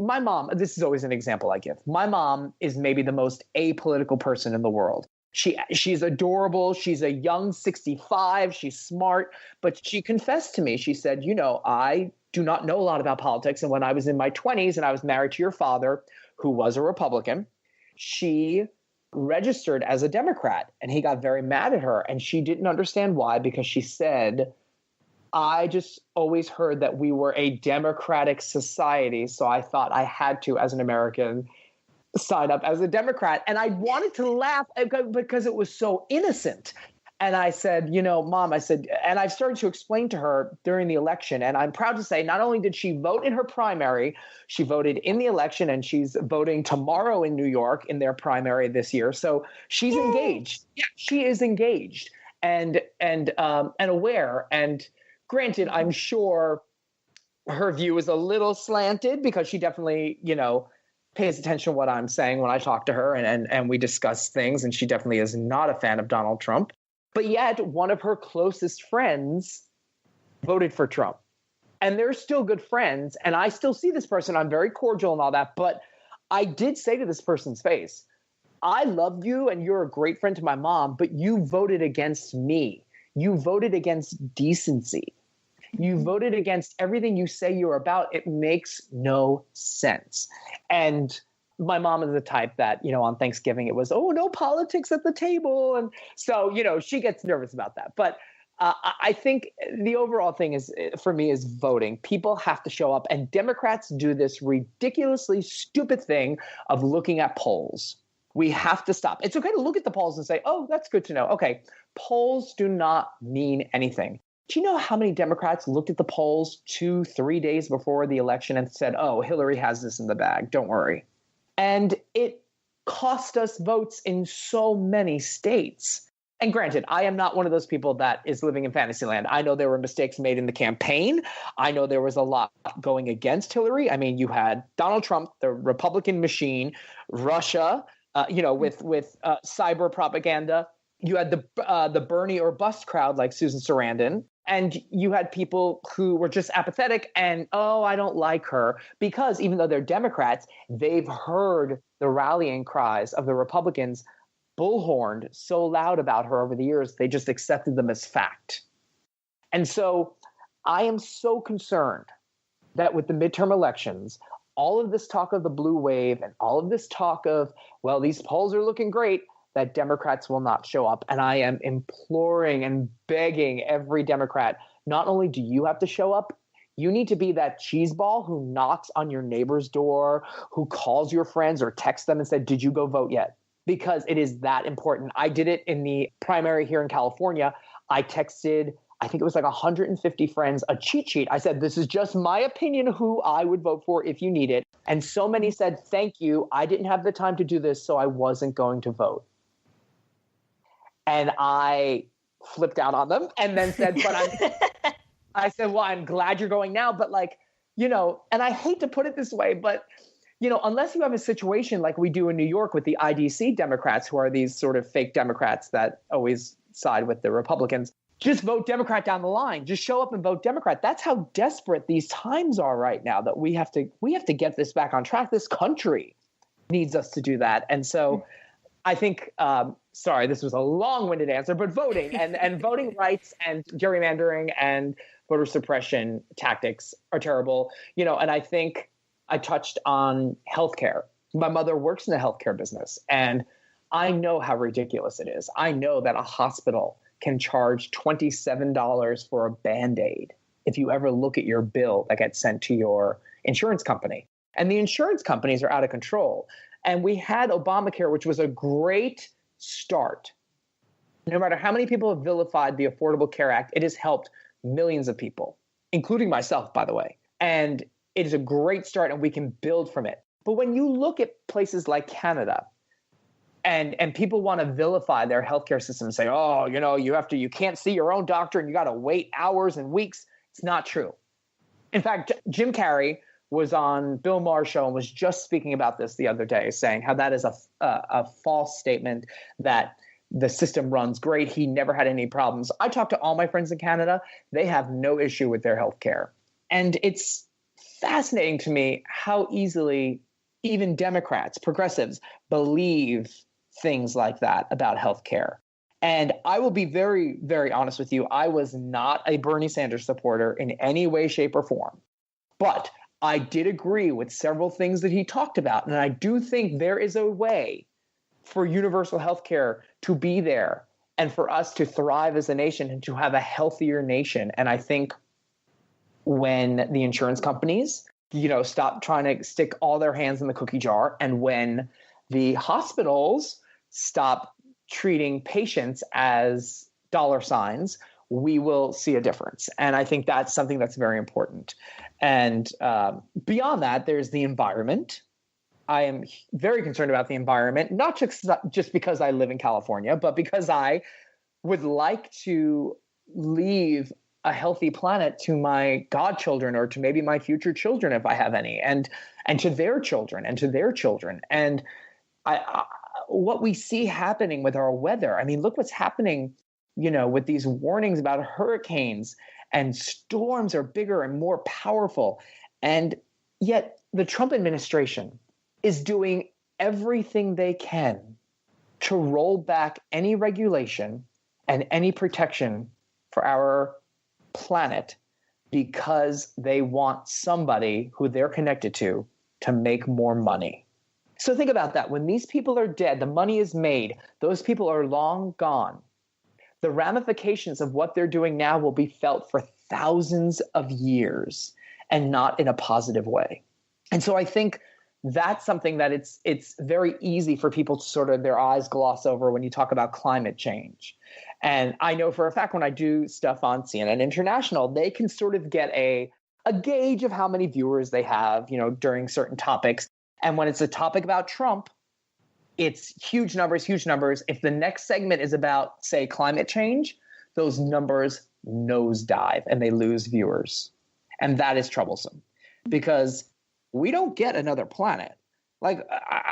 my mom, this is always an example I give. My mom is maybe the most apolitical person in the world. She's adorable. She's a young 65. She's smart. But she confessed to me, she said, I do not know a lot about politics. And when I was in my 20s and I was married to your father, who was a Republican, she registered as a Democrat. And he got very mad at her. And she didn't understand why, because she said, I just always heard that we were a democratic society. So I thought I had to, as an American, sign up as a Democrat. And I wanted to laugh because it was so innocent. And I said, Mom, and I started to explain to her during the election. And I'm proud to say, not only did she vote in her primary, she voted in the election, and she's voting tomorrow in New York in their primary this year. So she's engaged. Yeah, she is engaged and aware. And granted, I'm sure her view is a little slanted because she definitely, pays attention to what I'm saying when I talk to her and we discuss things. And she definitely is not a fan of Donald Trump. But yet one of her closest friends voted for Trump. And they're still good friends. And I still see this person. I'm very cordial and all that. But I did say to this person's face, I love you and you're a great friend to my mom, but you voted against me. You voted against decency. You voted against everything you say you're about. It makes no sense. And my mom is the type that, on Thanksgiving, it was, oh, no politics at the table. And so, she gets nervous about that. But I think the overall thing is, for me, is voting. People have to show up. And Democrats do this ridiculously stupid thing of looking at polls. We have to stop. It's okay to look at the polls and say, oh, that's good to know. Okay, polls do not mean anything. Do you know how many Democrats looked at the polls 2-3 days before the election and said, oh, Hillary has this in the bag, don't worry. And it cost us votes in so many states. And granted, I am not one of those people that is living in fantasy land. I know there were mistakes made in the campaign. I know there was a lot going against Hillary. I mean, you had Donald Trump, the Republican machine, Russia, with cyber propaganda. You had the Bernie or bust crowd like Susan Sarandon. And you had people who were just apathetic and, oh, I don't like her, because even though they're Democrats, they've heard the rallying cries of the Republicans bullhorned so loud about her over the years, they just accepted them as fact. And so I am so concerned that with the midterm elections, all of this talk of the blue wave and all of this talk of, well, these polls are looking great, that Democrats will not show up. And I am imploring and begging every Democrat, not only do you have to show up, you need to be that cheeseball who knocks on your neighbor's door, who calls your friends or texts them and said, did you go vote yet? Because it is that important. I did it in the primary here in California. I texted, I think it was like 150 friends, a cheat sheet. I said, this is just my opinion of who I would vote for if you need it. And so many said, thank you. I didn't have the time to do this, so I wasn't going to vote. And I flipped out on them and then said, I said, well, I'm glad you're going now. But and I hate to put it this way, but, unless you have a situation like we do in New York with the IDC Democrats, who are these sort of fake Democrats that always side with the Republicans, just vote Democrat down the line. Just show up and vote Democrat. That's how desperate these times are right now, that we have to get this back on track. This country needs us to do that. And so I think, sorry, this was a long-winded answer, but voting and voting rights and gerrymandering and voter suppression tactics are terrible. And I think I touched on healthcare. My mother works in the healthcare business, and I know how ridiculous it is. I know that a hospital can charge $27 for a Band-Aid if you ever look at your bill that gets sent to your insurance company. And the insurance companies are out of control. And we had Obamacare, which was a great start. No matter how many people have vilified the Affordable Care Act, it has helped millions of people, including myself, by the way. And it is a great start, and we can build from it. But when you look at places like Canada, and people want to vilify their healthcare system and say, oh, you can't see your own doctor and you got to wait hours and weeks. It's not true. In fact, Jim Carrey was on Bill Maher's show and was just speaking about this the other day, saying how that is a false statement, that the system runs great. He never had any problems. I talked to all my friends in Canada. They have no issue with their health care. And it's fascinating to me how easily even Democrats, progressives, believe things like that about healthcare. And I will be very, very honest with you. I was not a Bernie Sanders supporter in any way, shape, or form. But I did agree with several things that he talked about. And I do think there is a way for universal healthcare to be there and for us to thrive as a nation and to have a healthier nation. And I think when the insurance companies, stop trying to stick all their hands in the cookie jar, and when the hospitals stop treating patients as dollar signs, we will see a difference. And I think that's something that's very important. And beyond that, there's the environment. I am very concerned about the environment, not just because I live in California, but because I would like to leave a healthy planet to my godchildren, or to maybe my future children if I have any, and to their children and to their children. And what we see happening with our weather, I mean, look what's happening, with these warnings about hurricanes, and storms are bigger and more powerful. And yet the Trump administration is doing everything they can to roll back any regulation and any protection for our planet, because they want somebody who they're connected to make more money. So think about that. When these people are dead, the money is made, those people are long gone. The ramifications of what they're doing now will be felt for thousands of years, and not in a positive way. And so I think that's something that it's very easy for people to sort of their eyes gloss over when you talk about climate change. And I know for a fact when I do stuff on CNN International, they can sort of get a gauge of how many viewers they have, during certain topics. And when it's a topic about Trump, it's huge numbers, huge numbers. If the next segment is about, say, climate change, those numbers nosedive and they lose viewers. And that is troublesome, because we don't get another planet. Like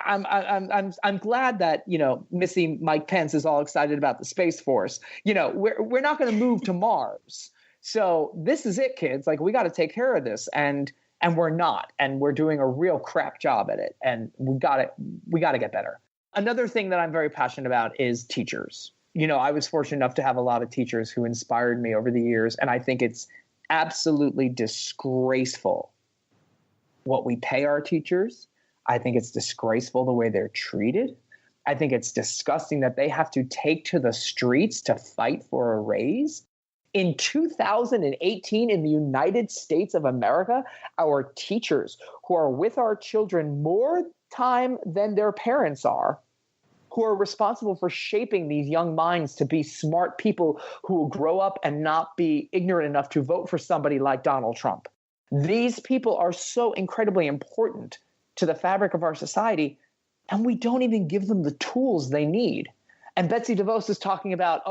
I'm glad that, Missy Mike Pence is all excited about the Space Force. We're not going to move to Mars. So this is it, kids. Like, we got to take care of this, and we're not, and we're doing a real crap job at it. And we got to get better. Another thing that I'm very passionate about is teachers. I was fortunate enough to have a lot of teachers who inspired me over the years, and I think it's absolutely disgraceful what we pay our teachers. I think it's disgraceful the way they're treated. I think it's disgusting that they have to take to the streets to fight for a raise. In 2018, in the United States of America, our teachers, who are with our children more time than their parents are, who are responsible for shaping these young minds to be smart people who will grow up and not be ignorant enough to vote for somebody like Donald Trump. These people are so incredibly important to the fabric of our society, and we don't even give them the tools they need. And Betsy DeVos is talking about,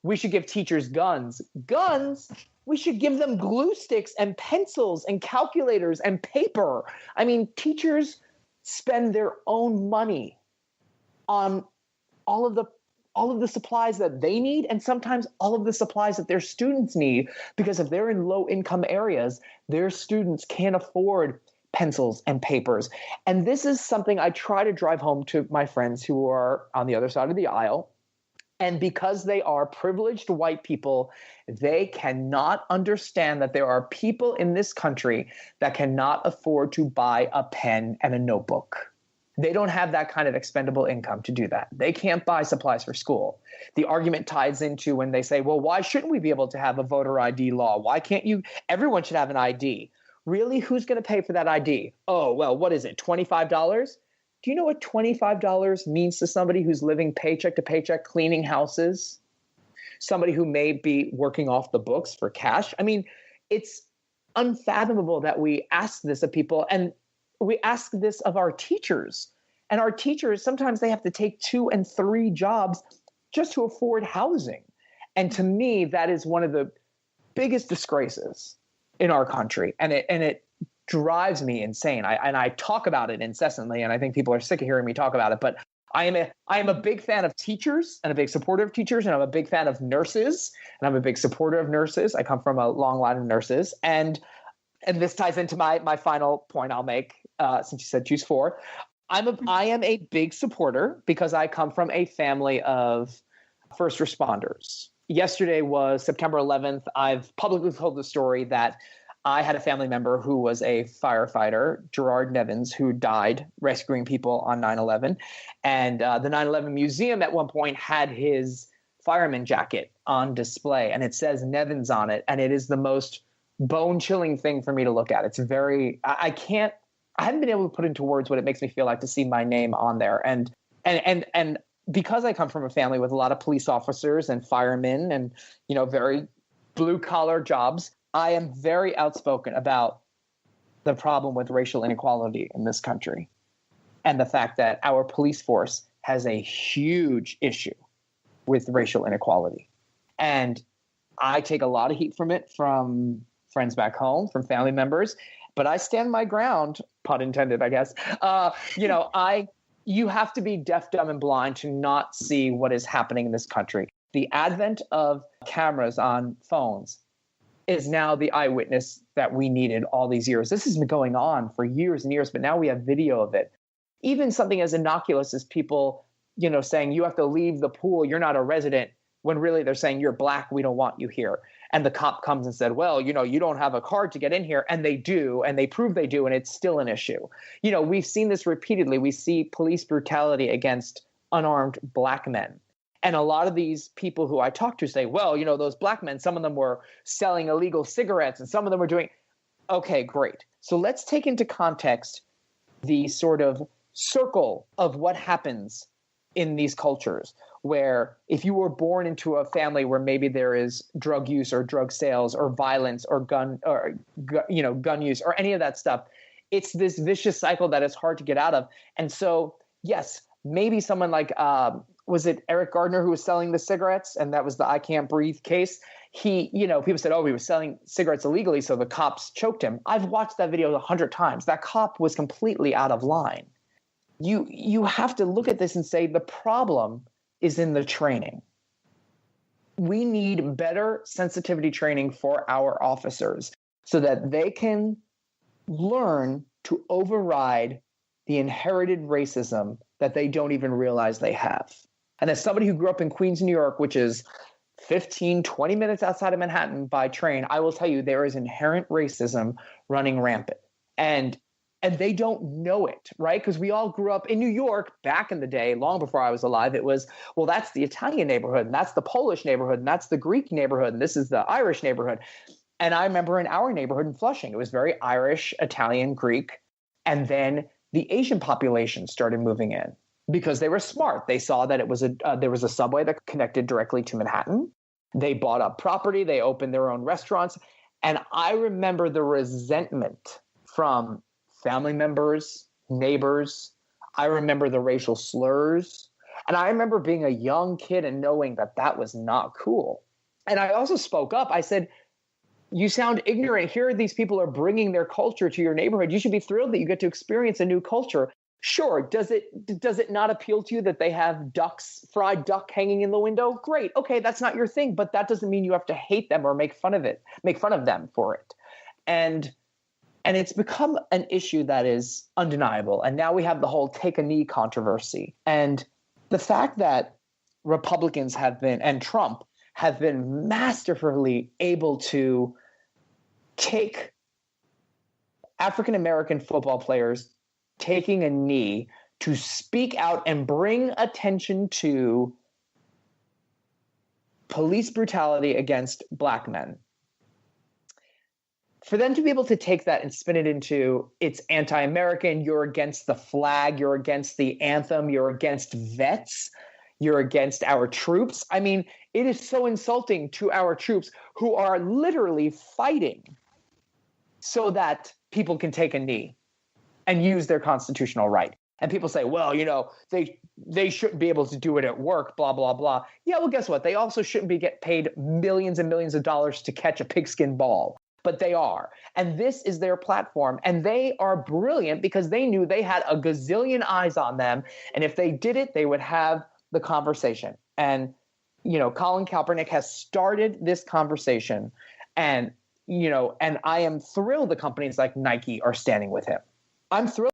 we should give teachers guns. Guns? We should give them glue sticks and pencils and calculators and paper. I mean, teachers spend their own money on all of the supplies that they need, and sometimes all of the supplies that their students need, because if they're in low income areas, their students can't afford pencils and papers. And this is something I try to drive home to my friends who are on the other side of the aisle. And because they are privileged white people, they cannot understand that there are people in this country that cannot afford to buy a pen and a notebook. They don't have that kind of expendable income to do that. They can't buy supplies for school. The argument ties into when they say, well, why shouldn't we be able to have a voter ID law? Why can't everyone should have an ID. Really? Who's going to pay for that ID? Oh, well, what is it? $25? Do you know what $25 means to somebody who's living paycheck to paycheck, cleaning houses? Somebody who may be working off the books for cash? I mean, it's unfathomable that we ask this of people, and we ask this of our teachers. And our teachers, sometimes they have to take 2 and 3 jobs just to afford housing. And to me, that is one of the biggest disgraces in our country. And it drives me insane. I talk about it incessantly, and I think people are sick of hearing me talk about it. But I am a big fan of teachers and a big supporter of teachers, and I'm a big fan of nurses, and I'm a big supporter of nurses. I come from a long line of nurses, and and this ties into my final point I'll make, since you said choose four. I am a big supporter because I come from a family of first responders. Yesterday was September 11th. I've publicly told the story that I had a family member who was a firefighter, Gerard Nevins, who died rescuing people on 9/11. And the 9/11 Museum at one point had his fireman jacket on display, and it says Nevins on it. And it is the most bone-chilling thing for me to look at. It's very, I haven't been able to put into words what it makes me feel like to see my name on there. And because I come from a family with a lot of police officers and firemen and, very blue collar jobs, I am very outspoken about the problem with racial inequality in this country and the fact that our police force has a huge issue with racial inequality. And I take a lot of heat from it from friends back home, from family members, but I stand my ground, pun intended, I guess. You have to be deaf, dumb, and blind to not see what is happening in this country. The advent of cameras on phones is now the eyewitness that we needed all these years. This has been going on for years and years, but now we have video of it. Even something as innocuous as people, saying you have to leave the pool, you're not a resident, when really they're saying you're black, we don't want you here. And the cop comes and said, well, you don't have a card to get in here. And they do, and they prove they do, and it's still an issue. We've seen this repeatedly. We see police brutality against unarmed black men. And a lot of these people who I talk to say, well, those black men, some of them were selling illegal cigarettes and some of them were doing. Okay, great. So let's take into context the sort of circle of what happens in these cultures, where if you were born into a family where maybe there is drug use or drug sales or violence or gun use or any of that stuff, it's this vicious cycle that is hard to get out of. And so, yes, maybe someone like, was it Eric Gardner who was selling the cigarettes? And that was the I Can't Breathe case. People said, he was selling cigarettes illegally, so the cops choked him. I've watched that video 100 times. That cop was completely out of line. You have to look at this and say the problem is in the training. We need better sensitivity training for our officers so that they can learn to override the inherited racism that they don't even realize they have. And as somebody who grew up in Queens, New York, which is 15, 20 minutes outside of Manhattan by train, I will tell you there is inherent racism running rampant. And they don't know it, right? Because we all grew up in New York back in the day, long before I was alive. It was, well, that's the Italian neighborhood, and that's the Polish neighborhood, and that's the Greek neighborhood, and this is the Irish neighborhood. And I remember in our neighborhood in Flushing, it was very Irish, Italian, Greek. And then the Asian population started moving in because they were smart. They saw that it was there was a subway that connected directly to Manhattan. They bought up property. They opened their own restaurants. And I remember the resentment from family members, neighbors. I remember the racial slurs. And I remember being a young kid and knowing that that was not cool. And I also spoke up. I said, you sound ignorant. Here, these people are bringing their culture to your neighborhood. You should be thrilled that you get to experience a new culture. Sure. Does it not appeal to you that they have fried duck hanging in the window? Great. Okay, that's not your thing, but that doesn't mean you have to hate them or make fun of them for it. And it's become an issue that is undeniable. And now we have the whole take a knee controversy. And the fact that Republicans have been, and Trump have been masterfully able to take African-American football players taking a knee to speak out and bring attention to police brutality against black men. For them to be able to take that and spin it into it's anti-American, you're against the flag, you're against the anthem, you're against vets, you're against our troops. I mean, it is so insulting to our troops who are literally fighting so that people can take a knee and use their constitutional right. And people say, well, they shouldn't be able to do it at work, blah, blah, blah. Yeah, well, guess what? They also shouldn't be get paid millions and millions of dollars to catch a pigskin ball. But they are. And this is their platform. And they are brilliant because they knew they had a gazillion eyes on them. And if they did it, they would have the conversation. And, Colin Kaepernick has started this conversation. And and I am thrilled that companies like Nike are standing with him. I'm thrilled